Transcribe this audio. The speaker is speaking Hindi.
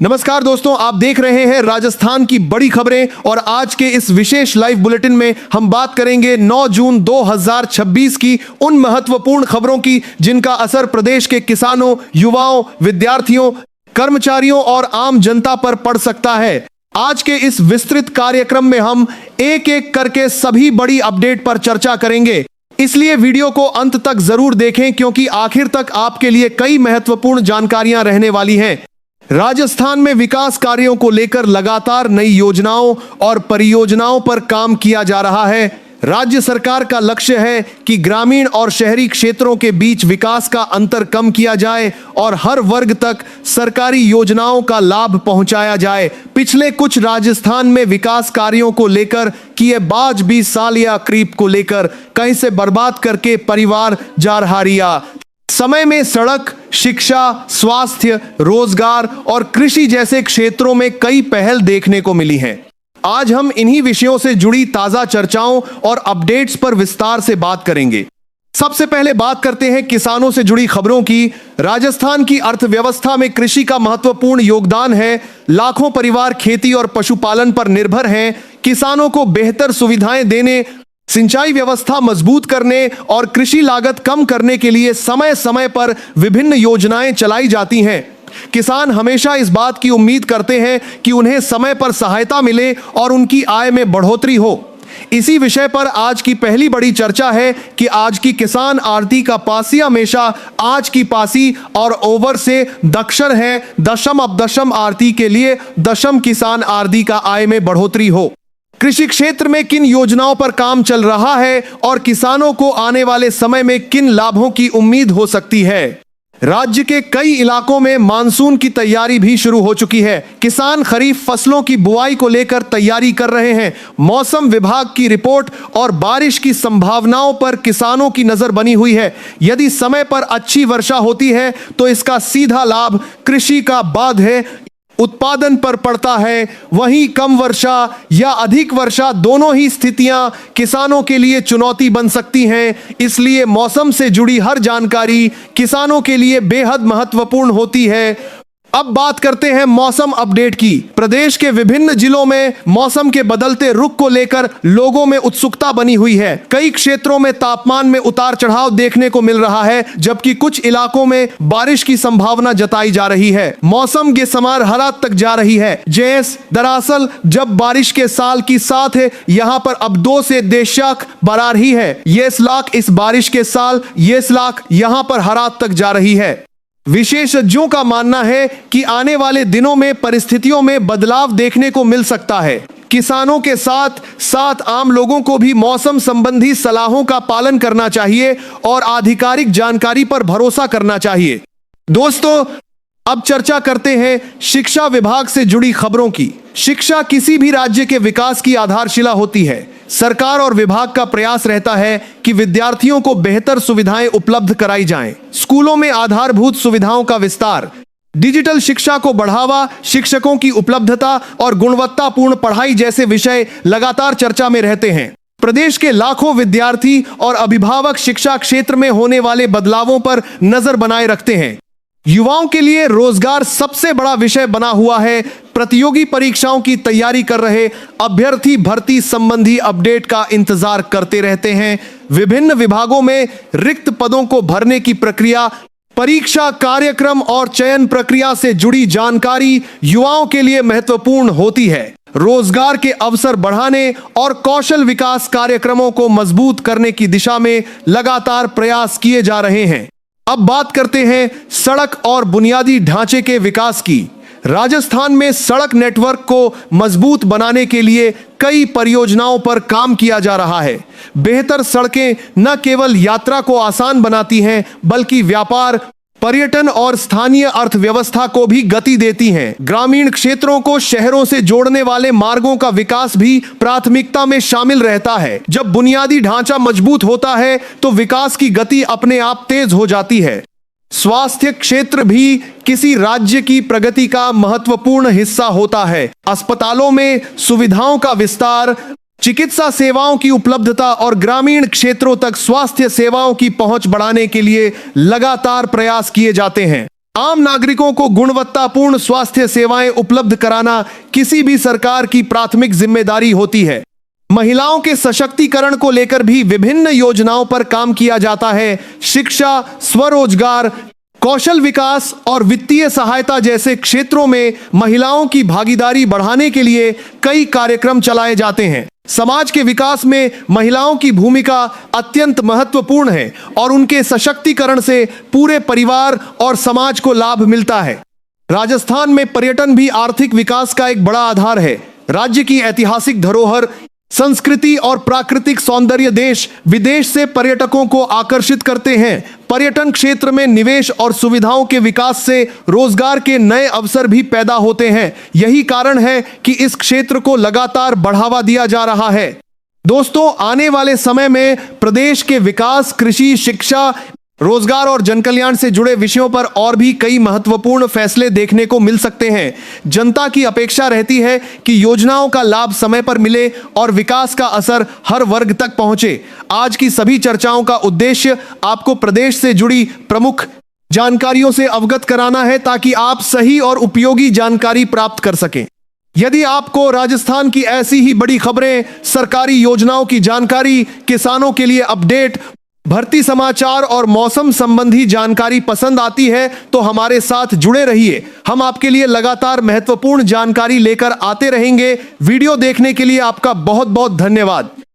नमस्कार दोस्तों, आप देख रहे हैं राजस्थान की बड़ी खबरें और आज के इस विशेष लाइव बुलेटिन में हम बात करेंगे 9 जून 2026 की उन महत्वपूर्ण खबरों की जिनका असर प्रदेश के किसानों, युवाओं, विद्यार्थियों, कर्मचारियों और आम जनता पर पड़ सकता है। आज के इस विस्तृत कार्यक्रम में हम एक एक करके सभी बड़ी अपडेट पर चर्चा करेंगे, इसलिए वीडियो को अंत तक जरूर देखें क्योंकि आखिर तक आपके लिए कई महत्वपूर्ण जानकारियां रहने वाली हैं। राजस्थान में विकास कार्यों को लेकर लगातार नई योजनाओं और परियोजनाओं पर काम किया जा रहा है। राज्य सरकार का लक्ष्य है कि ग्रामीण और शहरी क्षेत्रों के बीच विकास का अंतर कम किया जाए और हर वर्ग तक सरकारी योजनाओं का लाभ पहुंचाया जाए। पिछले कुछ राजस्थान में विकास कार्यों को लेकर किए बाज 20 साल या क्रीप को लेकर कहीं से बर्बाद करके परिवार जा रहा रिया। समय में सड़क, शिक्षा, स्वास्थ्य, रोजगार और कृषि जैसे क्षेत्रों में कई पहल देखने को मिली हैं। आज हम इन्हीं विषयों से जुड़ी ताजा चर्चाओं और अपडेट्स पर विस्तार से बात करेंगे। सबसे पहले बात करते हैं किसानों से जुड़ी खबरों की। राजस्थान की अर्थव्यवस्था में कृषि का महत्वपूर्ण योगदान है। लाखों परिवार खेती और पशुपालन पर निर्भर हैं। किसानों को बेहतर सुविधाएं देने, सिंचाई व्यवस्था मजबूत करने और कृषि लागत कम करने के लिए समय समय पर विभिन्न योजनाएं चलाई जाती हैं। किसान हमेशा इस बात की उम्मीद करते हैं कि उन्हें समय पर सहायता मिले और उनकी आय में बढ़ोतरी हो। इसी विषय पर आज की पहली बड़ी चर्चा है कि आज की किसान आरती का पासी हमेशा आज की पासी और ओवर से दक्षर है। दशम अब दशम आरती के लिए दशम किसान आरती का आय में बढ़ोतरी हो। कृषि क्षेत्र में किन योजनाओं पर काम चल रहा है और किसानों को आने वाले समय में किन लाभों की उम्मीद हो सकती है। राज्य के कई इलाकों में मानसून की तैयारी भी शुरू हो चुकी है। किसान खरीफ फसलों की बुआई को लेकर तैयारी कर रहे हैं। मौसम विभाग की रिपोर्ट और बारिश की संभावनाओं पर किसानों की नजर बनी हुई है। यदि समय पर अच्छी वर्षा होती है तो इसका सीधा लाभ कृषि का बाध है उत्पादन पर पड़ता है। वहीं कम वर्षा या अधिक वर्षा दोनों ही स्थितियां किसानों के लिए चुनौती बन सकती हैं। इसलिए मौसम से जुड़ी हर जानकारी किसानों के लिए बेहद महत्वपूर्ण होती है। अब बात करते हैं मौसम अपडेट की। प्रदेश के विभिन्न जिलों में मौसम के बदलते रुख को लेकर लोगों में उत्सुकता बनी हुई है। कई क्षेत्रों में तापमान में उतार चढ़ाव देखने को मिल रहा है, जबकि कुछ इलाकों में बारिश की संभावना जताई जा रही है। मौसम गेसमार हालात तक जा रही है। दरअसल जब बारिश के साल की साथ है, यहाँ पर अब 2 से देशाक बरा रही है। ये लाख इस बारिश के साल ये लाख यहाँ पर हालात तक जा रही है। विशेषज्ञों का मानना है कि आने वाले दिनों में परिस्थितियों में बदलाव देखने को मिल सकता है। किसानों के साथ साथ आम लोगों को भी मौसम संबंधी सलाहों का पालन करना चाहिए और आधिकारिक जानकारी पर भरोसा करना चाहिए। दोस्तों, अब चर्चा करते हैं शिक्षा विभाग से जुड़ी खबरों की। शिक्षा किसी भी राज्य के विकास की आधारशिला होती है। सरकार और विभाग का प्रयास रहता है कि विद्यार्थियों को बेहतर सुविधाएं उपलब्ध कराई जाएं। स्कूलों में आधारभूत सुविधाओं का विस्तार, डिजिटल शिक्षा को बढ़ावा, शिक्षकों की उपलब्धता और गुणवत्तापूर्ण पढ़ाई जैसे विषय लगातार चर्चा में रहते हैं। प्रदेश के लाखों विद्यार्थी और अभिभावक शिक्षा क्षेत्र में होने वाले बदलावों पर नजर बनाए रखते हैं। युवाओं के लिए रोजगार सबसे बड़ा विषय बना हुआ है। प्रतियोगी परीक्षाओं की तैयारी कर रहे अभ्यर्थी भर्ती संबंधी अपडेट का इंतजार करते रहते हैं। विभिन्न विभागों में रिक्त पदों को भरने की प्रक्रिया, परीक्षा कार्यक्रम और चयन प्रक्रिया से जुड़ी जानकारी युवाओं के लिए महत्वपूर्ण होती है। रोजगार के अवसर बढ़ाने और कौशल विकास कार्यक्रमों को मजबूत करने की दिशा में लगातार प्रयास किए जा रहे हैं। अब बात करते हैं सड़क और बुनियादी ढांचे के विकास की। राजस्थान में सड़क नेटवर्क को मजबूत बनाने के लिए कई परियोजनाओं पर काम किया जा रहा है। बेहतर सड़कें न केवल यात्रा को आसान बनाती हैं, बल्कि व्यापार, पर्यटन और स्थानीय अर्थव्यवस्था को भी गति देती हैं। ग्रामीण क्षेत्रों को शहरों से जोड़ने वाले मार्गों का विकास भी प्राथमिकता में शामिल रहता है। जब बुनियादी ढांचा मजबूत होता है तो विकास की गति अपने आप तेज हो जाती है। स्वास्थ्य क्षेत्र भी किसी राज्य की प्रगति का महत्वपूर्ण हिस्सा होता है। अस्पतालों में सुविधाओं का विस्तार, चिकित्सा सेवाओं की उपलब्धता और ग्रामीण क्षेत्रों तक स्वास्थ्य सेवाओं की पहुंच बढ़ाने के लिए लगातार प्रयास किए जाते हैं। आम नागरिकों को गुणवत्तापूर्ण स्वास्थ्य सेवाएं उपलब्ध कराना किसी भी सरकार की प्राथमिक जिम्मेदारी होती है। महिलाओं के सशक्तिकरण को लेकर भी विभिन्न योजनाओं पर काम किया जाता है। शिक्षा, स्वरोजगार, कौशल विकास और वित्तीय सहायता जैसे क्षेत्रों में महिलाओं की भागीदारी बढ़ाने के लिए कई कार्यक्रम चलाए जाते हैं। समाज के विकास में महिलाओं की भूमिका अत्यंत महत्वपूर्ण है और उनके सशक्तिकरण से पूरे परिवार और समाज को लाभ मिलता है। राजस्थान में पर्यटन भी आर्थिक विकास का एक बड़ा आधार है। राज्य की ऐतिहासिक धरोहर, संस्कृति और प्राकृतिक सौंदर्य देश विदेश से पर्यटकों को आकर्षित करते हैं। पर्यटन क्षेत्र में निवेश और सुविधाओं के विकास से रोजगार के नए अवसर भी पैदा होते हैं। यही कारण है कि इस क्षेत्र को लगातार बढ़ावा दिया जा रहा है। दोस्तों, आने वाले समय में प्रदेश के विकास, कृषि, शिक्षा, रोजगार और जनकल्याण से जुड़े विषयों पर और भी कई महत्वपूर्ण फैसले देखने को मिल सकते हैं। जनता की अपेक्षा रहती है कि योजनाओं का लाभ समय पर मिले और विकास का असर हर वर्ग तक पहुंचे। आज की सभी चर्चाओं का उद्देश्य आपको प्रदेश से जुड़ी प्रमुख जानकारियों से अवगत कराना है ताकि आप सही और उपयोगी जानकारी प्राप्त कर सकें। यदि आपको राजस्थान की ऐसी ही बड़ी खबरें, सरकारी योजनाओं की जानकारी, किसानों के लिए अपडेट, भर्ती समाचार और मौसम संबंधी जानकारी पसंद आती है तो हमारे साथ जुड़े रहिए। हम आपके लिए लगातार महत्वपूर्ण जानकारी लेकर आते रहेंगे। वीडियो देखने के लिए आपका बहुत बहुत धन्यवाद।